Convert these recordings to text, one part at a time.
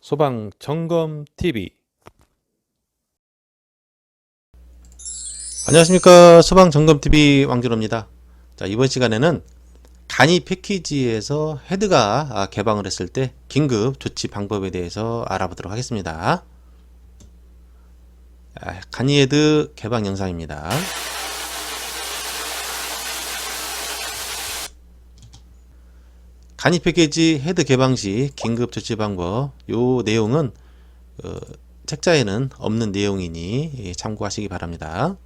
소방 점검 TV. 안녕하십니까, 소방 점검 TV 왕준호입니다. 자, 이번 시간에는 간이 패키지에서 헤드가 개방을 했을 때 긴급 조치 방법에 대해서 알아보도록 하겠습니다. 간이 헤드 개방 영상입니다. 간이 패키지 헤드 개방 시 긴급 조치 방법, 요 내용은 책자에는 없는 내용이니 참고하시기 바랍니다.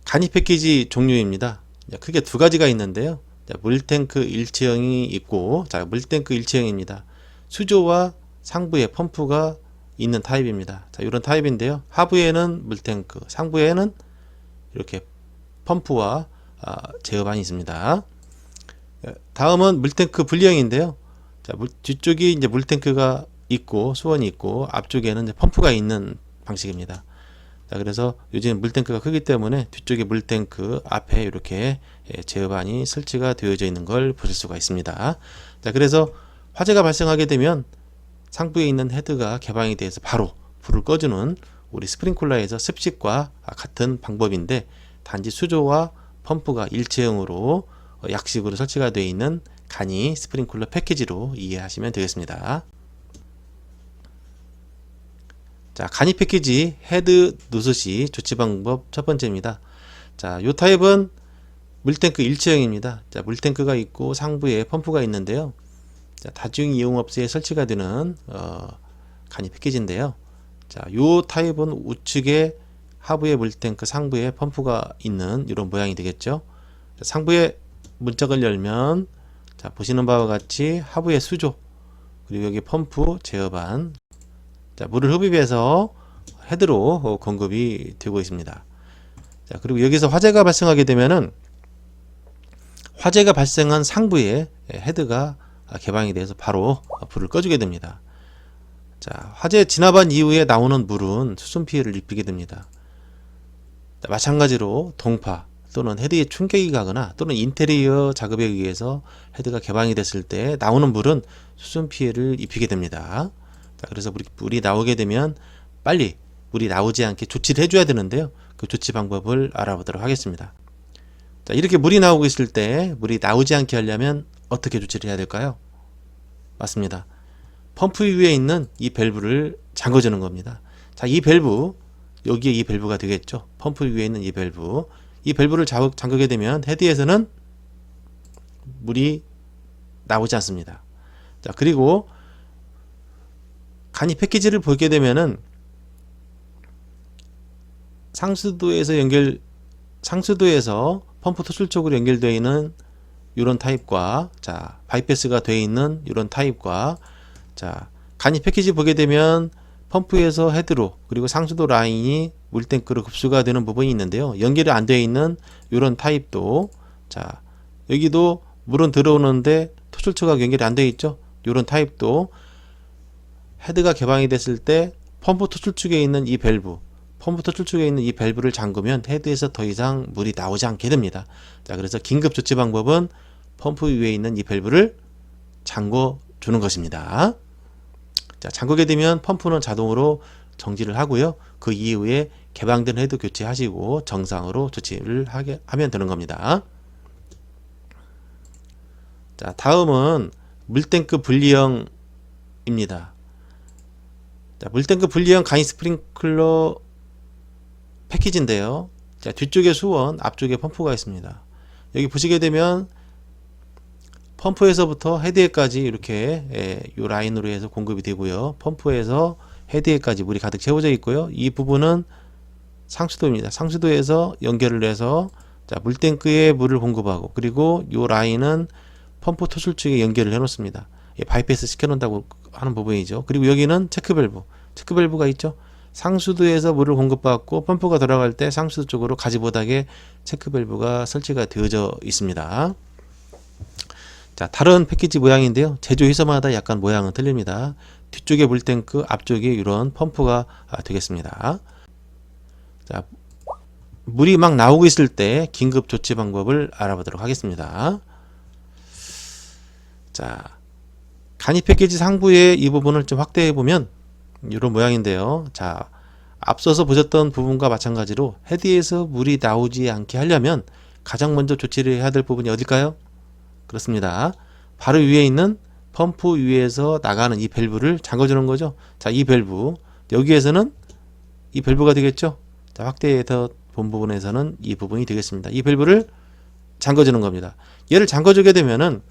간이 패키지 종류입니다. 크게 두 가지가 있는데요. 물탱크 일체형이 있고, 물탱크 일체형입니다. 수조와 상부에 펌프가 있는 타입입니다. 이런 타입인데요. 하부에는 물탱크, 상부에는 이렇게 펌프와 제어반이 있습니다. 다음은 물탱크 분리형인데요. 뒤쪽이 이제 물탱크가 있고 수원이 있고 앞쪽에는 이제 펌프가 있는 방식입니다. 그래서 요즘 물탱크가 크기 때문에 뒤쪽에 물탱크 앞에 이렇게 제어반이 설치가 되어져 있는 걸 보실 수가 있습니다. 그래서 화재가 발생하게 되면 상부에 있는 헤드가 개방이 돼서 바로 불을 꺼주는 우리 스프링클러에서 습식과 같은 방법인데, 단지 수조와 펌프가 일체형으로 약식으로 설치가 되어 있는 간이 스프링클러 패키지로 이해하시면 되겠습니다. 자, 간이 패키지 헤드 누수시 조치 방법 첫 번째입니다. 자, 요 타입은 물탱크 일체형입니다. 자, 물탱크가 있고 상부에 펌프가 있는데요. 자, 다중 이용업소에 설치가 되는 간이 패키지인데요. 자, 요 타입은 우측에 하부에 물탱크, 상부에 펌프가 있는 이런 모양이 되겠죠. 자, 상부에 문짝을 열면 자, 보시는 바와 같이 하부에 수조, 그리고 여기 펌프, 제어반, 자, 물을 흡입해서 헤드로 공급이 되고 있습니다. 자, 그리고 여기서 화재가 발생하게 되면은 화재가 발생한 상부에 헤드가 개방이 돼서 바로 불을 꺼주게 됩니다. 자, 화재 진압한 이후에 나오는 물은 수송 피해를 입히게 됩니다. 자, 마찬가지로 동파 또는 헤드에 충격이 가거나 또는 인테리어 작업에 의해서 헤드가 개방이 됐을 때 나오는 물은 수송 피해를 입히게 됩니다. 자, 그래서 물이 나오게 되면 빨리 물이 나오지 않게 조치를 해줘야 되는데요. 그 조치 방법을 알아보도록 하겠습니다. 자, 이렇게 물이 나오고 있을 때 물이 나오지 않게 하려면 어떻게 조치를 해야 될까요? 맞습니다. 펌프 위에 있는 이 밸브를 잠궈주는 겁니다. 자, 이 밸브, 여기에 이 밸브가 되겠죠. 펌프 위에 있는 이 밸브. 이 밸브를 잠그게 되면 헤드에서는 물이 나오지 않습니다. 자, 그리고 간이 패키지를 보게 되면은 상수도에서 펌프 토출 쪽으로 연결되어 있는 이런 타입과, 자, 바이패스가 되어 있는 이런 타입과, 자, 간이 패키지 보게 되면 펌프에서 헤드로, 그리고 상수도 라인이 물탱크로 급수가 되는 부분이 있는데요. 연결이 안 되어 있는 이런 타입도, 자, 여기도 물은 들어오는데 토출처가 연결이 안 되어 있죠. 이런 타입도 헤드가 개방이 됐을 때 펌프 토출축에 있는 이 밸브, 펌프 토출축에 있는 이 밸브를 잠그면 헤드에서 더 이상 물이 나오지 않게 됩니다. 자, 그래서 긴급 조치 방법은 펌프 위에 있는 이 밸브를 잠궈 주는 것입니다. 자, 잠그게 되면 펌프는 자동으로 정지를 하고요. 그 이후에 개방된 헤드 교체하시고 정상으로 조치를 하면 되는 겁니다. 자, 다음은 물탱크 분리형입니다. 자, 물탱크 분리형 간이 스프링클러 패키지인데요. 자, 뒤쪽에 수원, 앞쪽에 펌프가 있습니다. 여기 보시게 되면 펌프에서부터 헤드에까지 이렇게 이 라인으로 해서 공급이 되고요. 펌프에서 헤드에까지 물이 가득 채워져 있고요. 이 부분은 상수도입니다. 상수도에서 연결을 해서 자, 물탱크에 물을 공급하고, 그리고 이 라인은 펌프 토출축에 연결을 해 놓습니다. 바이패스 시켜 놓는다고 하는 부분이죠. 그리고 여기는 체크밸브가 있죠. 상수도에서 물을 공급받고 펌프가 돌아갈 때 상수도 쪽으로 가지보닥에 체크밸브가 설치가 되어져 있습니다. 자, 다른 패키지 모양인데요. 제조 회사마다 약간 모양은 틀립니다. 뒤쪽에 물탱크, 앞쪽에 이런 펌프가 되겠습니다. 자, 물이 막 나오고 있을 때 긴급 조치 방법을 알아보도록 하겠습니다. 자, 간이 패키지 상부의 이 부분을 좀 확대해 보면 이런 모양인데요. 자, 앞서서 보셨던 부분과 마찬가지로 헤드에서 물이 나오지 않게 하려면 가장 먼저 조치를 해야 될 부분이 어딜까요? 그렇습니다. 바로 위에 있는 펌프 위에서 나가는 이 밸브를 잠궈주는 거죠. 자, 이 밸브 여기에서는 이 밸브가 되겠죠. 자, 확대해서 본 부분에서는 이 부분이 되겠습니다. 이 밸브를 잠궈주는 겁니다. 얘를 잠궈주게 되면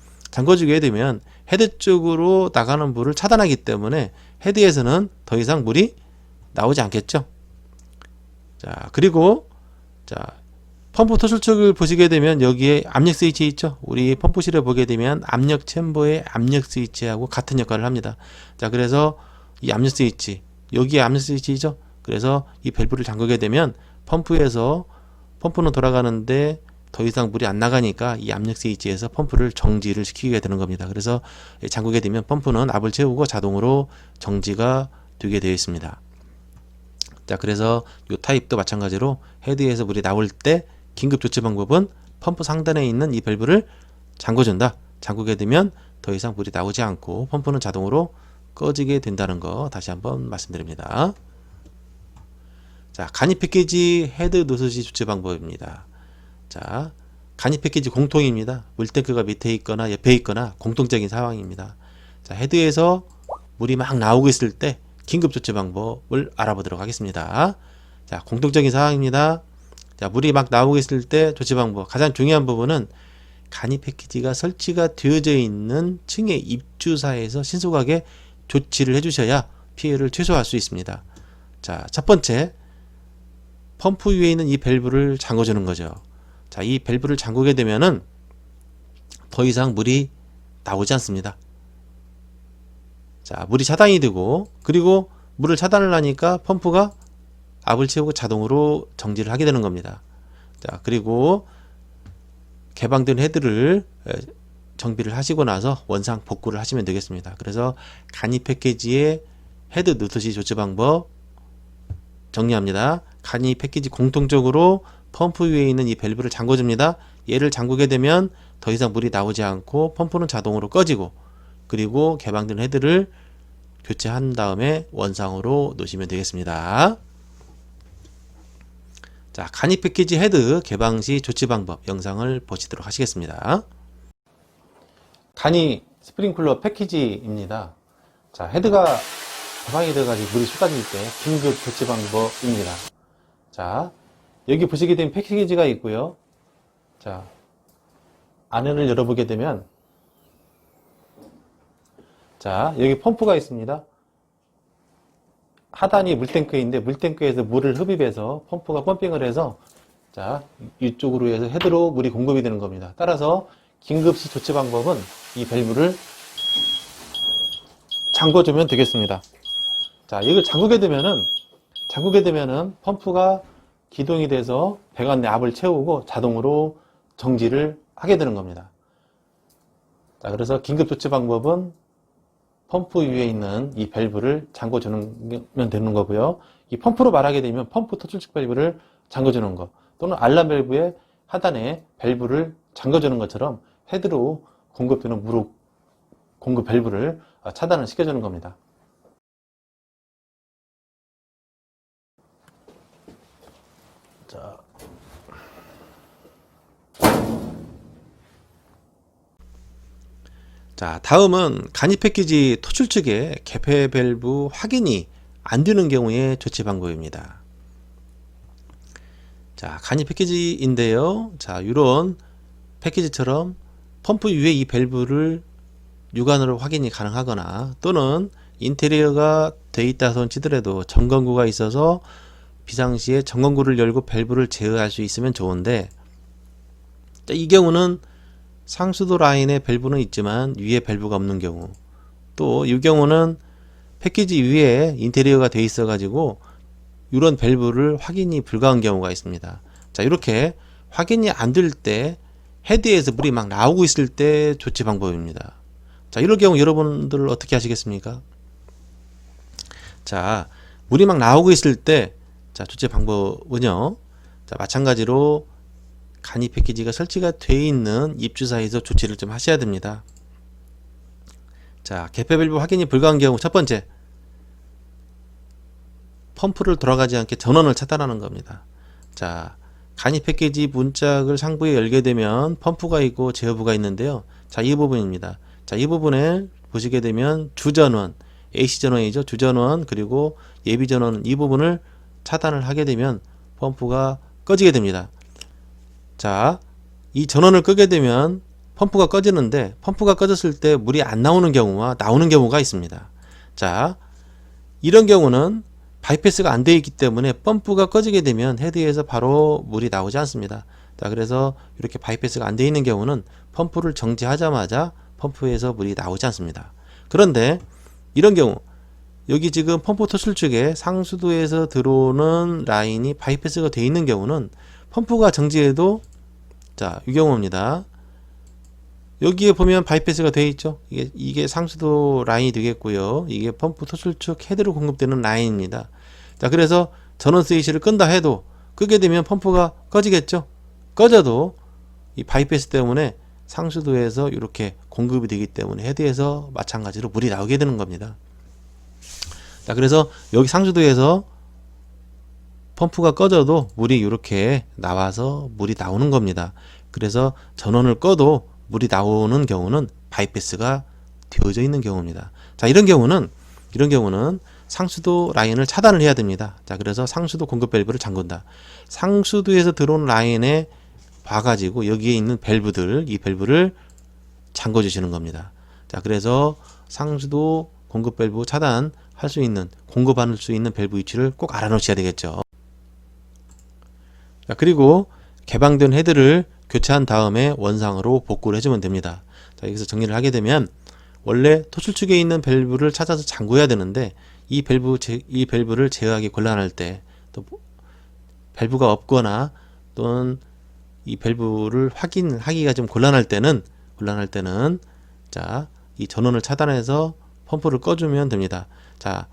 헤드 쪽으로 나가는 물을 차단하기 때문에 헤드에서는 더 이상 물이 나오지 않겠죠. 자, 그리고 자, 펌프 토출축을 보시게 되면 여기에 압력 스위치 있죠. 우리 펌프실에 보게 되면 압력 챔버의 압력 스위치하고 같은 역할을 합니다. 자, 그래서 이 압력 스위치, 여기에 압력 스위치죠. 그래서 이 밸브를 잠그게 되면 펌프에서 펌프는 돌아가는데 더 이상 물이 안 나가니까 이 압력 스위치에서 펌프를 정지를 시키게 되는 겁니다. 그래서 잠그게 되면 펌프는 압을 채우고 자동으로 정지가 되게 되어 있습니다. 자, 그래서 이 타입도 마찬가지로 헤드에서 물이 나올 때 긴급 조치 방법은 펌프 상단에 있는 이 밸브를 잠궈준다. 잠그게 되면 더 이상 물이 나오지 않고 펌프는 자동으로 꺼지게 된다는 거 다시 한번 말씀드립니다. 자, 간이 패키지 헤드 노스지 조치 방법입니다. 자, 간이 패키지 공통입니다. 물탱크가 밑에 있거나 옆에 있거나 공통적인 상황입니다. 자, 헤드에서 물이 막 나오고 있을 때 긴급 조치 방법을 알아보도록 하겠습니다. 자, 공통적인 상황입니다. 자, 물이 막 나오고 있을 때 조치 방법. 가장 중요한 부분은 간이 패키지가 설치가 되어져 있는 층의 입주사에서 신속하게 조치를 해주셔야 피해를 최소화할 수 있습니다. 자, 첫 번째, 펌프 위에 있는 이 밸브를 잠궈주는 거죠. 자, 이 밸브를 잠그게 되면은 더 이상 물이 나오지 않습니다. 자, 물이 차단이 되고, 그리고 물을 차단을 하니까 펌프가 압을 채우고 자동으로 정지를 하게 되는 겁니다. 자, 그리고 개방된 헤드를 정비를 하시고 나서 원상 복구를 하시면 되겠습니다. 그래서 간이 패키지의 헤드 노트시 조치 방법 정리합니다. 간이 패키지 공통적으로 펌프 위에 있는 이 밸브를 잠궈줍니다. 얘를 잠그게 되면 더 이상 물이 나오지 않고 펌프는 자동으로 꺼지고, 그리고 개방된 헤드를 교체한 다음에 원상으로 놓으시면 되겠습니다. 자, 간이 패키지 헤드 개방 시 조치 방법 영상을 보시도록 하시겠습니다. 간이 스프링클러 패키지입니다. 자, 헤드가 개방이 돼가지고 물이 쏟아질 때 긴급 조치 방법입니다. 자, 여기 보시게 되면 패키지가 있고요. 자, 안을 열어보게 되면 자, 여기 펌프가 있습니다. 하단이 물탱크인데 물탱크에서 물을 흡입해서 펌프가 펌핑을 해서 자, 이쪽으로 해서 헤드로 물이 공급이 되는 겁니다. 따라서 긴급시 조치 방법은 이 밸브를 잠궈주면 되겠습니다. 자, 이걸 잠그게 되면은 펌프가 기동이 돼서 배관 내 압을 채우고 자동으로 정지를 하게 되는 겁니다. 자, 그래서 긴급 조치 방법은 펌프 위에 있는 이 밸브를 잠궈주면 되는 거고요. 이 펌프로 말하게 되면 펌프 토출축 밸브를 잠궈주는 거, 또는 알람 밸브의 하단에 밸브를 잠궈주는 것처럼 헤드로 공급되는 물 공급 밸브를 차단을 시켜주는 겁니다. 자, 다음은 간이 패키지 토출 측의 개폐 밸브 확인이 안 되는 경우의 조치 방법입니다. 자, 간이 패키지인데요. 자, 이런 패키지처럼 펌프 위에 이 밸브를 육안으로 확인이 가능하거나, 또는 인테리어가 돼 있다 손 치더라도 점검구가 있어서 비상시에 점검구를 열고 밸브를 제어할 수 있으면 좋은데, 자, 이 경우는 상수도 라인에 밸브는 있지만 위에 밸브가 없는 경우, 또 이 경우는 패키지 위에 인테리어가 돼 있어 가지고 이런 밸브를 확인이 불가한 경우가 있습니다. 자, 이렇게 확인이 안 될 때 헤드에서 물이 막 나오고 있을 때 조치 방법입니다. 자, 이럴 경우 여러분들 어떻게 하시겠습니까? 자, 물이 막 나오고 있을 때 자, 조치 방법은요. 자, 마찬가지로 간이 패키지가 설치가 되어 있는 입주사에서 조치를 좀 하셔야 됩니다. 자, 개폐 밸브 확인이 불가한 경우 첫 번째, 펌프를 돌아가지 않게 전원을 차단하는 겁니다. 자, 간이 패키지 문짝을 상부에 열게 되면 펌프가 있고 제어부가 있는데요. 자, 이 부분입니다. 자, 이 부분에 보시게 되면 주전원, AC 전원이죠. 주전원 그리고 예비 전원 이 부분을 차단을 하게 되면 펌프가 꺼지게 됩니다. 자, 이 전원을 끄게 되면 펌프가 꺼지는데 펌프가 꺼졌을 때 물이 안 나오는 경우와 나오는 경우가 있습니다. 자, 이런 경우는 바이패스가 안 되어 있기 때문에 펌프가 꺼지게 되면 헤드에서 바로 물이 나오지 않습니다. 자, 그래서 이렇게 바이패스가 안 되어 있는 경우는 펌프를 정지하자마자 펌프에서 물이 나오지 않습니다. 그런데 이런 경우 여기 지금 펌프 토출 쪽에 상수도에서 들어오는 라인이 바이패스가 되어 있는 경우는 펌프가 정지해도 자, 이 경우입니다. 여기에 보면 바이패스가 되어 있죠. 이게 상수도 라인이 되겠고요. 이게 펌프 토출축 헤드로 공급되는 라인입니다. 자, 그래서 전원 스위치를 끈다 해도 끄게 되면 펌프가 꺼지겠죠. 꺼져도 이 바이패스 때문에 상수도에서 이렇게 공급이 되기 때문에 헤드에서 마찬가지로 물이 나오게 되는 겁니다. 자, 그래서 여기 상수도에서 펌프가 꺼져도 물이 이렇게 나와서 물이 나오는 겁니다. 그래서 전원을 꺼도 물이 나오는 경우는 바이패스가 되어져 있는 경우입니다. 자, 이런 경우는 상수도 라인을 차단을 해야 됩니다. 자, 그래서 상수도 공급 밸브를 잠근다. 상수도에서 들어온 라인에 봐가지고 여기에 있는 밸브들, 이 밸브를 잠궈 주시는 겁니다. 자, 그래서 상수도 공급 밸브 차단할 수 있는, 공급할 수 있는 밸브 위치를 꼭 알아놓으셔야 되겠죠. 자, 그리고 개방된 헤드를 교체한 다음에 원상으로 복구를 해주면 됩니다. 자, 여기서 정리를 하게 되면 원래 토출축에 있는 밸브를 찾아서 잠궈야 되는데 이 밸브를 제어하기 곤란할 때, 또 밸브가 없거나 또는 이 밸브를 확인하기가 좀 곤란할 때는 자, 이 전원을 차단해서 펌프를 꺼주면 됩니다. 자,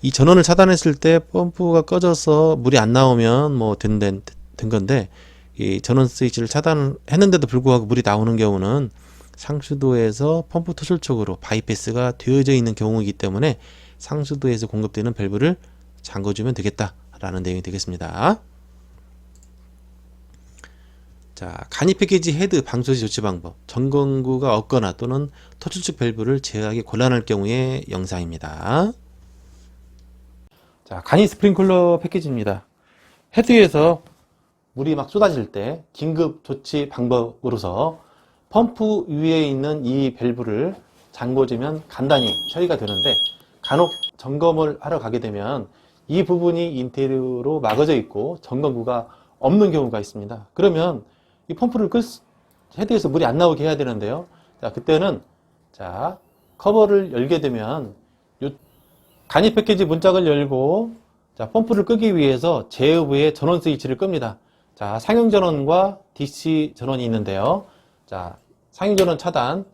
이 전원을 차단했을 때 펌프가 꺼져서 물이 안 나오면 뭐 된 건데, 이 전원 스위치를 차단했는데도 불구하고 물이 나오는 경우는 상수도에서 펌프 토출 쪽으로 바이패스가 되어져 있는 경우이기 때문에 상수도에서 공급되는 밸브를 잠궈주면 되겠다라는 내용이 되겠습니다. 자, 간이 패키지 헤드 방수시 조치 방법, 점검구가 없거나 또는 토출축 밸브를 제어하기 곤란할 경우의 영상입니다. 자, 간이 스프링클러 패키지입니다. 헤드에서 물이 막 쏟아질 때 긴급 조치 방법으로서 펌프 위에 있는 이 밸브를 잠궈주면 간단히 처리가 되는데, 간혹 점검을 하러 가게 되면 이 부분이 인테리어로 막아져 있고 점검구가 없는 경우가 있습니다. 그러면 이 펌프를 헤드에서 물이 안 나오게 해야 되는데요. 자, 그때는 자, 커버를 열게 되면 요 간이 패키지 문짝을 열고 자, 펌프를 끄기 위해서 제어부의 전원 스위치를 끕니다. 자, 상용 전원과 DC 전원이 있는데요. 자, 상용 전원 차단,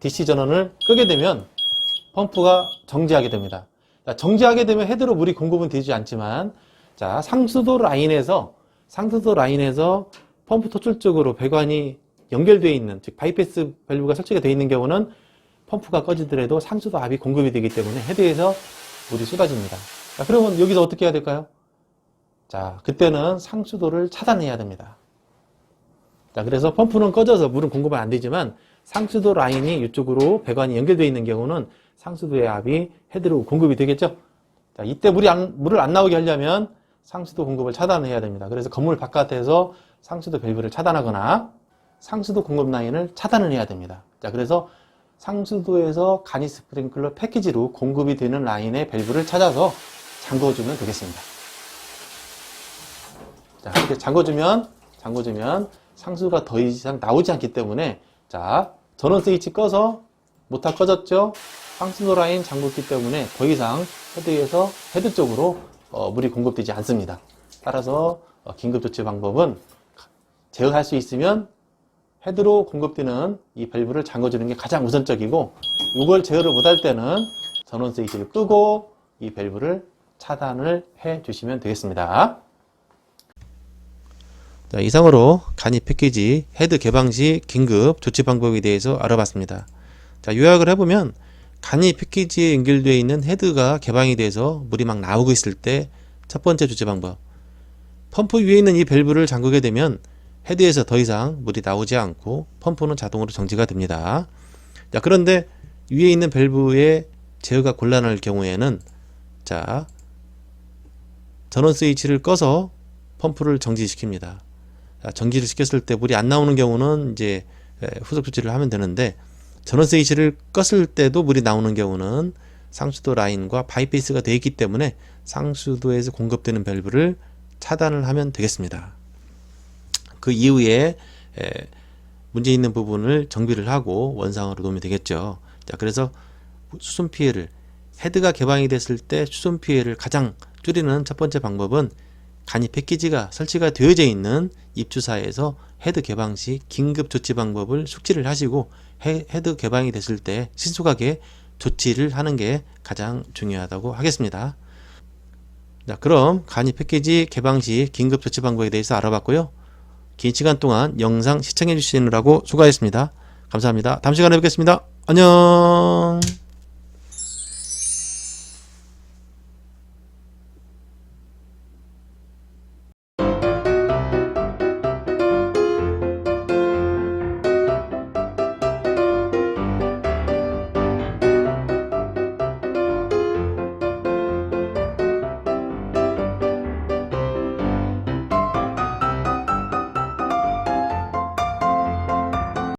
DC 전원을 끄게 되면 펌프가 정지하게 됩니다. 자, 정지하게 되면 헤드로 물이 공급은 되지 않지만, 자, 상수도 라인에서 펌프 토출 쪽으로 배관이 연결되어 있는, 즉 바이패스 밸브가 설치가 되어 있는 경우는 펌프가 꺼지더라도 상수도 압이 공급이 되기 때문에 헤드에서 물이 쏟아집니다. 자, 그러면 여기서 어떻게 해야 될까요? 자, 그때는 상수도를 차단해야 됩니다. 자, 그래서 펌프는 꺼져서 물은 공급은 안 되지만 상수도 라인이 이쪽으로 배관이 연결되어 있는 경우는 상수도의 압이 헤드로 공급이 되겠죠. 자, 이때 물을 안 나오게 하려면 상수도 공급을 차단해야 됩니다. 그래서 건물 바깥에서 상수도 밸브를 차단하거나 상수도 공급 라인을 차단을 해야 됩니다. 자, 그래서 상수도에서 간이 스프링클러 패키지로 공급이 되는 라인의 밸브를 찾아서 잠궈주면 되겠습니다. 자, 이렇게 잠궈주면 상수가 더 이상 나오지 않기 때문에, 자, 전원 스위치 꺼서 모터 꺼졌죠? 상수도 라인 잠궜기 때문에 더 이상 헤드 쪽으로 물이 공급되지 않습니다. 따라서 긴급조치 방법은 제어할 수 있으면 헤드로 공급되는 이 밸브를 잠궈주는 게 가장 우선적이고, 이걸 제어를 못할 때는 전원 스위치를 끄고 이 밸브를 차단을 해 주시면 되겠습니다. 자, 이상으로 간이 패키지 헤드 개방 시 긴급 조치 방법에 대해서 알아봤습니다. 자, 요약을 해보면 간이 패키지에 연결되어 있는 헤드가 개방이 돼서 물이 막 나오고 있을 때 첫 번째 조치 방법, 펌프 위에 있는 이 밸브를 잠그게 되면 헤드에서 더 이상 물이 나오지 않고 펌프는 자동으로 정지가 됩니다. 자, 그런데 위에 있는 밸브의 제어가 곤란할 경우에는 자, 전원 스위치를 꺼서 펌프를 정지시킵니다. 자, 정지를 시켰을 때 물이 안 나오는 경우는 이제 후속 조치를 하면 되는데, 전원 스위치를 껐을 때도 물이 나오는 경우는 상수도 라인과 바이페이스가 되어 있기 때문에 상수도에서 공급되는 밸브를 차단을 하면 되겠습니다. 그 이후에 문제 있는 부분을 정비를 하고 원상으로 놓으면 되겠죠. 자, 그래서 수손 피해를, 헤드가 개방이 됐을 때 수손 피해를 가장 줄이는 첫 번째 방법은 간이 패키지가 설치가 되어져 있는 입주사에서 헤드 개방 시 긴급 조치 방법을 숙지를 하시고 헤드 개방이 됐을 때 신속하게 조치를 하는 게 가장 중요하다고 하겠습니다. 자, 그럼 간이 패키지 개방 시 긴급 조치 방법에 대해서 알아봤고요. 긴 시간 동안 영상 시청해 주시느라고 수고하셨습니다. 감사합니다. 다음 시간에 뵙겠습니다. 안녕.